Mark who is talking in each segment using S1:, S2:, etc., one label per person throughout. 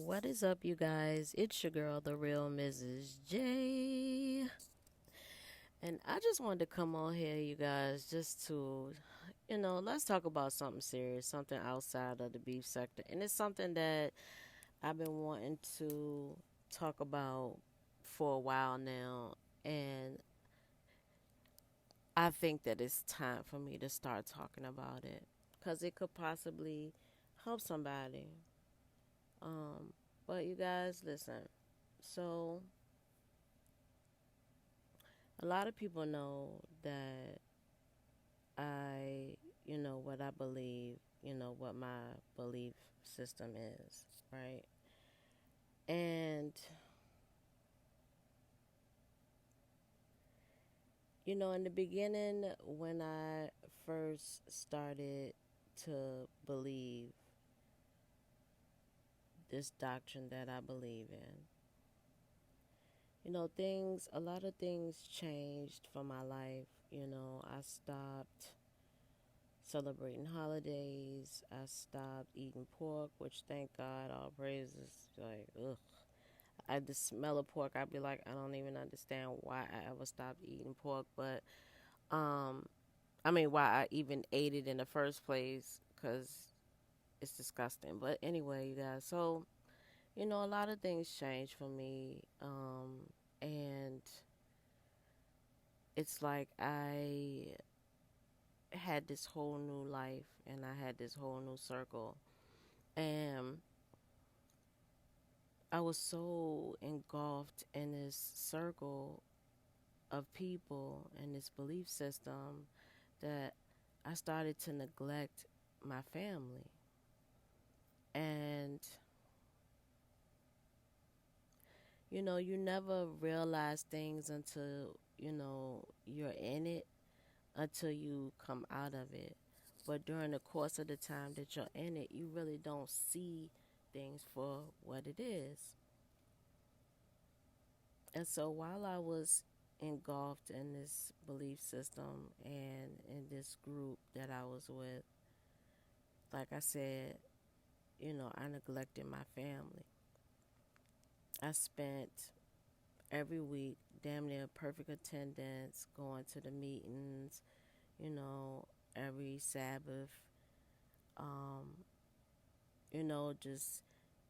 S1: What is up, you guys? It's your girl, the real Mrs. J. And I just wanted to come on here, you guys, just to, let's talk about something serious, something outside of the beef sector. And it's something that I've been wanting to talk about for a while now. And I think that it's time for me to start talking about it because it could possibly help somebody. Um, but you guys, listen. So, a lot of people know that what I believe, what my belief system is, right? And, in the beginning, when I first started to believe this doctrine that I believe in, a lot of things changed for my life. I stopped celebrating holidays. I stopped eating pork, which thank God, all praises. Like, ugh. I the smell of pork, I'd be like, I don't even understand why I ever stopped eating pork, but um, I mean, why I even ate it in the first place, because it's disgusting. But anyway, you guys, so a lot of things changed for me, and it's like I had this whole new life, and I had this whole new circle, and I was so engulfed in this circle of people and this belief system that I started to neglect my family. And, you never realize things until, you're in it, until you come out of it. But during the course of the time that you're in it, you really don't see things for what it is. And so while I was engulfed in this belief system and in this group that I was with, like I said, I neglected my family. I spent every week damn near perfect attendance, going to the meetings, you know, every Sabbath, um, just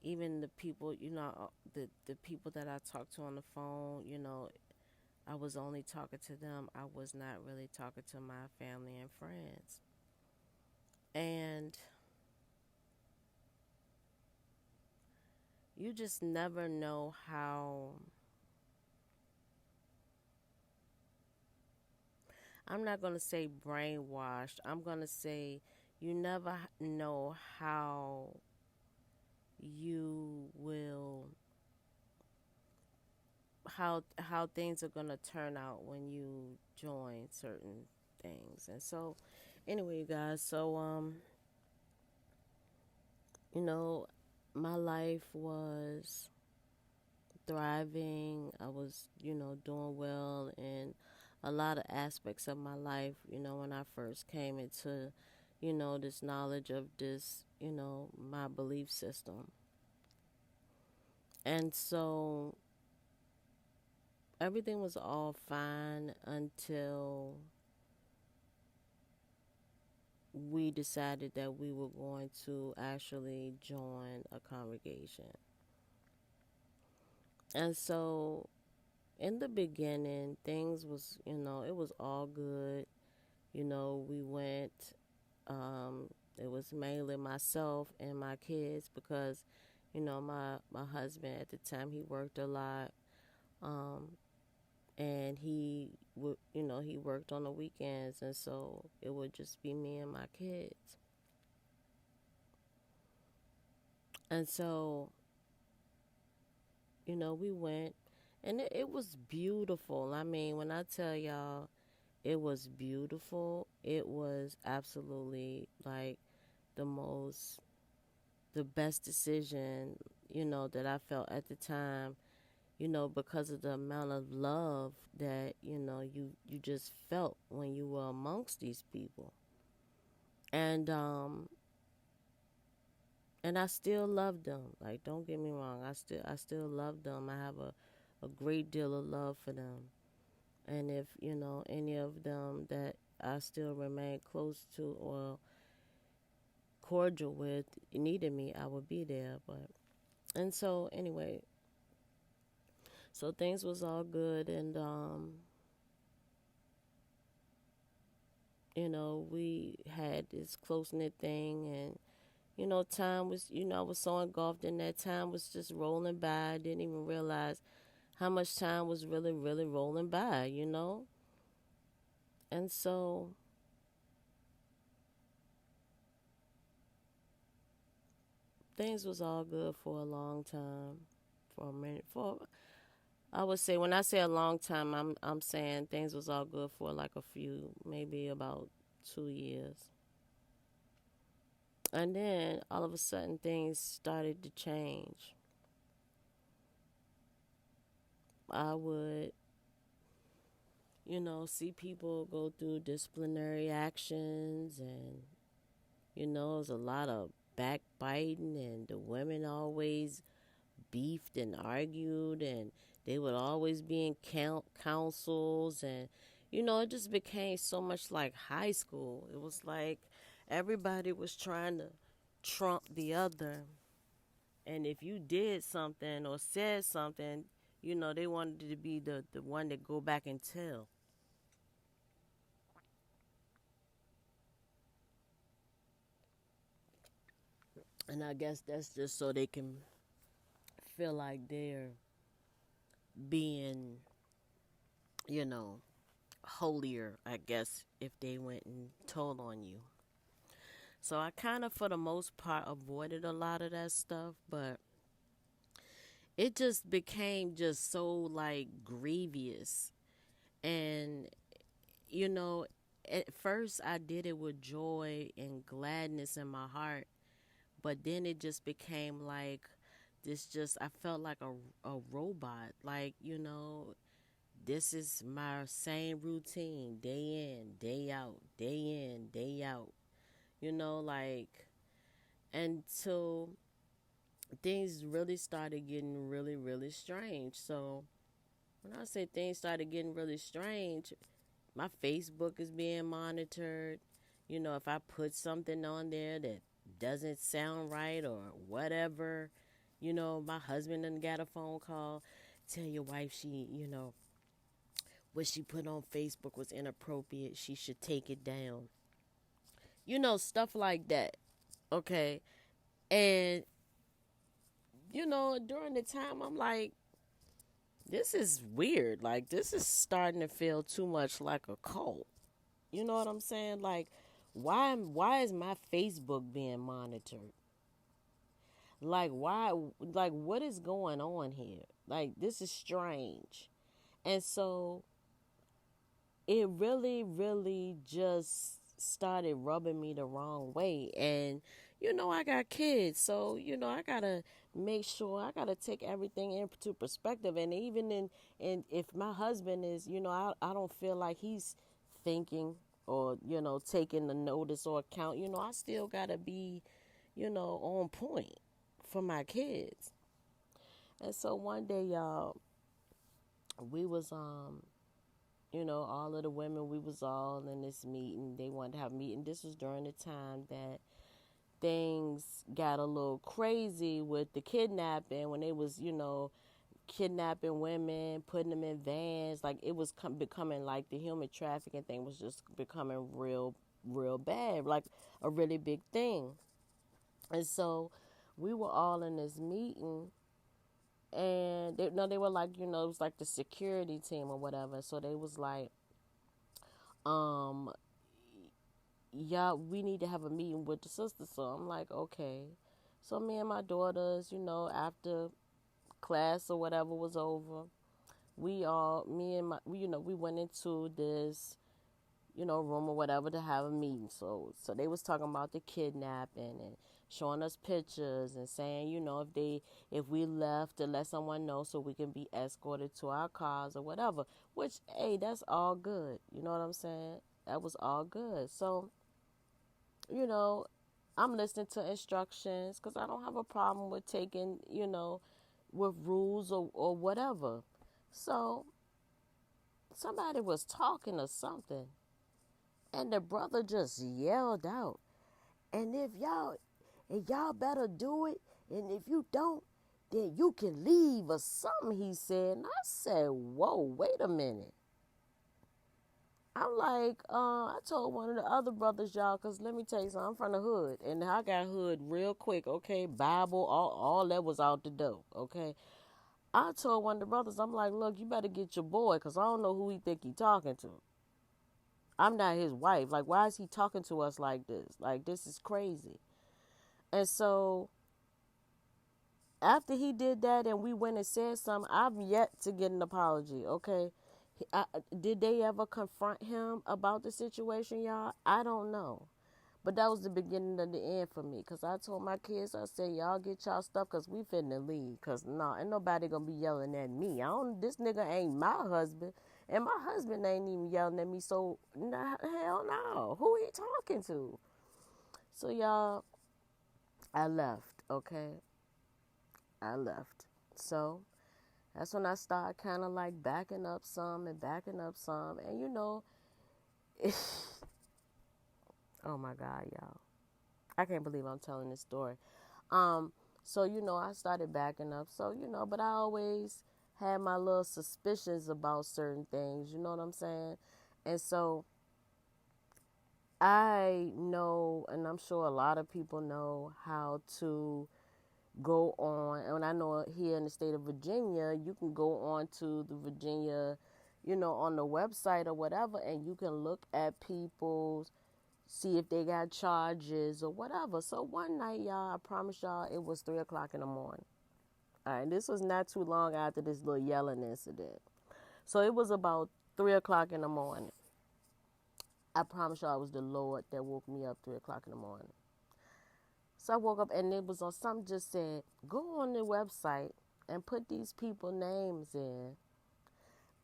S1: even the people, the people that I talked to on the phone, I was only talking to them. I was not really talking to my family and friends. And you just never know how, I'm not going to say brainwashed, I'm going to say you never know how you will, how things are going to turn out when you join certain things. And so anyway, you guys, so you know, my life was thriving. I was, doing well in a lot of aspects of my life, when I first came into, this knowledge of this, my belief system. And so everything was all fine until we decided that we were going to actually join a congregation. And so in the beginning, things was, it was all good. We went, it was mainly myself and my kids because, my husband at the time, he worked a lot. Um, and he worked on the weekends. And so it would just be me and my kids. And so, we went and it was beautiful. I mean, when I tell y'all, it was beautiful. It was absolutely like the most, the best decision, that I felt at the time, because of the amount of love that, you just felt when you were amongst these people. And And I still love them. Like, don't get me wrong, I still love them. I have a great deal of love for them. And if, any of them that I still remain close to or cordial with needed me, I would be there. But and so anyway, so things was all good, and we had this close knit thing, and time was, I was so engulfed in that, time was just rolling by. I didn't even realize how much time was really, really rolling by. And so things was all good for a long time, for a minute, for I would say, when I say a long time, I'm saying things was all good for like a few, maybe about 2 years. And then all of a sudden things started to change. I would, see people go through disciplinary actions, and it was a lot of backbiting, and the women always beefed and argued, and they would always be in councils, and it just became so much like high school. It was like everybody was trying to trump the other, and if you did something or said something, they wanted to be the one to go back and tell. And I guess that's just so they can feel like they're being, you know holier, I guess, if they went and told on you. So I kind of, for the most part, avoided a lot of that stuff, but it just became just so like grievous. And, you know, at first I did it with joy and gladness in my heart, but then it just became like this, just, I felt like a robot. Like, this is my same routine, day in, day out, day in, day out. Like, until things really started getting really, really strange. So when I say things started getting really strange, my Facebook is being monitored. If I put something on there that doesn't sound right or whatever, my husband done got a phone call. Tell your wife what she put on Facebook was inappropriate. She should take it down. Stuff like that. Okay. And, during the time, I'm like, this is weird. Like, this is starting to feel too much like a cult. You know what I'm saying? Like, why is my Facebook being monitored? Like, why, like, what is going on here? Like, this is strange. And so it really, really just started rubbing me the wrong way. And, I got kids, so, I gotta make sure, I gotta take everything into perspective. And even in if my husband is, I don't feel like he's thinking or, taking the notice or account, I still gotta be, on point for my kids. And so one day, y'all, we was all of the women, we was all in this meeting. They wanted to have a meeting. This was during the time that things got a little crazy with the kidnapping, when they was, kidnapping women, putting them in vans. Like, it was becoming like the human trafficking thing was just becoming real, real bad, like a really big thing. And so we were all in this meeting, and they, no, they were like, it was like the security team or whatever. So they was like, um, yeah, we need to have a meeting with the sister. So I'm like, okay. So me and my daughters, after class or whatever was over, we all, me and my, we went into this, room or whatever to have a meeting. So they was talking about the kidnapping and showing us pictures and saying, if we left, to let someone know so we can be escorted to our cars or whatever. Which, hey, that's all good. You know what I'm saying? That was all good. So, you know, I'm listening to instructions because I don't have a problem with taking, with rules or whatever. So somebody was talking or something, and the brother just yelled out, and if y'all better do it, and if you don't, then you can leave or something, he said. And I said, whoa, wait a minute. I'm like, I told one of the other brothers, y'all, because let me tell you something, I'm from the hood, and I got hood real quick, okay? Bible, all that was out the door, okay? I told one of the brothers, I'm like, look, you better get your boy, because I don't know who he think he talking to. I'm not his wife. Like, why is he talking to us like this? Like, this is crazy. And so after he did that and we went and said something, I've yet to get an apology, okay? Did they ever confront him about the situation, y'all? I don't know. But that was the beginning of the end for me. Because I told my kids, I said, y'all get y'all stuff because we finna leave. Because, no, ain't nobody going to be yelling at me. This nigga ain't my husband. And my husband ain't even yelling at me. So, nah, hell no. Who he talking to? So, y'all, I left, okay? I left. So, that's when I started kind of like backing up some and backing up some. And, oh my God, y'all. I can't believe I'm telling this story. So, I started backing up. So, but I always had my little suspicions about certain things. You know what I'm saying? And so I know, and I'm sure a lot of people know how to go on. And I know here in the state of Virginia, you can go on to the Virginia, on the website or whatever, and you can look at people's, see if they got charges or whatever. So one night, y'all, I promise y'all, it was 3 o'clock in the morning. All right, this was not too long after this little yelling incident. So it was about 3 o'clock in the morning. I promise y'all, it was the Lord that woke me up 3 o'clock in the morning. So I woke up and it was on something just said, go on the website and put these people names in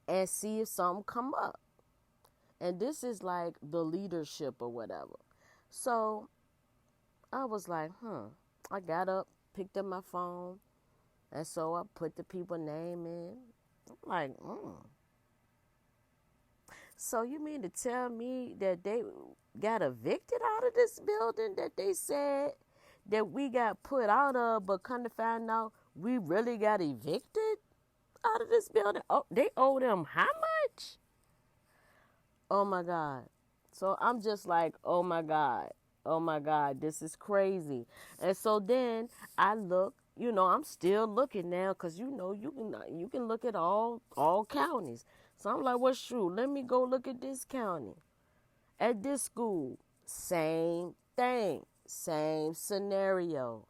S1: and see if something come up. And this is like the leadership or whatever. So I was like, I got up, picked up my phone, and so I put the people name in. I'm like, So you mean to tell me that they got evicted out of this building that they said that we got put out of, but come to find out we really got evicted out of this building? Oh, they owe them how much? Oh my God. So I'm just like, oh my God. Oh my God, this is crazy. And so then I look, I'm still looking now because you can look at all counties. So I'm like, well, shoot, let me go look at this county. At this school, same thing, same scenario.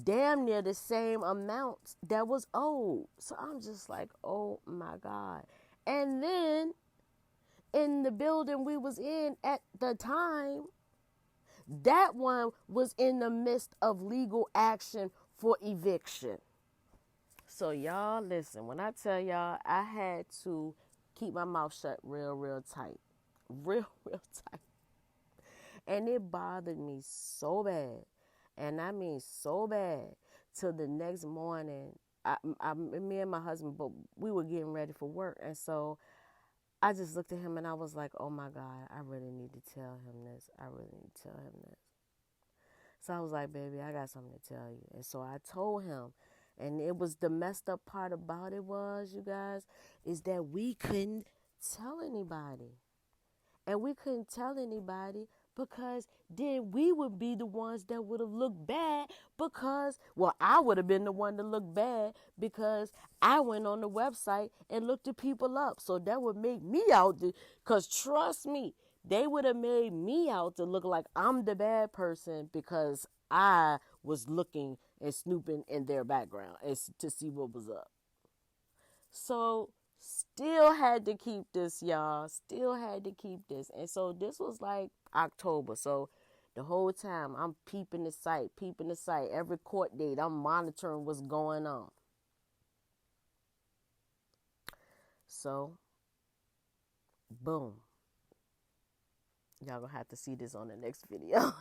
S1: Damn near the same amount that was owed. So I'm just like, oh my God. And then in the building we was in at the time, that one was in the midst of legal action for eviction. So y'all listen, when I tell y'all, I had to keep my mouth shut real tight. Real tight. And it bothered me so bad. And I mean so bad till the next morning. Me and my husband, but we were getting ready for work. And so I just looked at him and I was like, oh my God, I really need to tell him this. I really need to tell him this. So I was like, baby, I got something to tell you. And so I told him. And it was the messed up part about it was, you guys, is that we couldn't tell anybody. And we couldn't tell anybody because then we would be the ones that would have looked bad because, well, I would have been the one to look bad because I went on the website and looked the people up. So that would make me out, because trust me, they would have made me out to look like I'm the bad person because I was looking and snooping in their background as to see what was up. So still had to keep this, y'all. Still had to keep this. And so this was like October. So the whole time I'm peeping the site. Every court date, I'm monitoring what's going on. So, boom. Y'all gonna have to see this on the next video.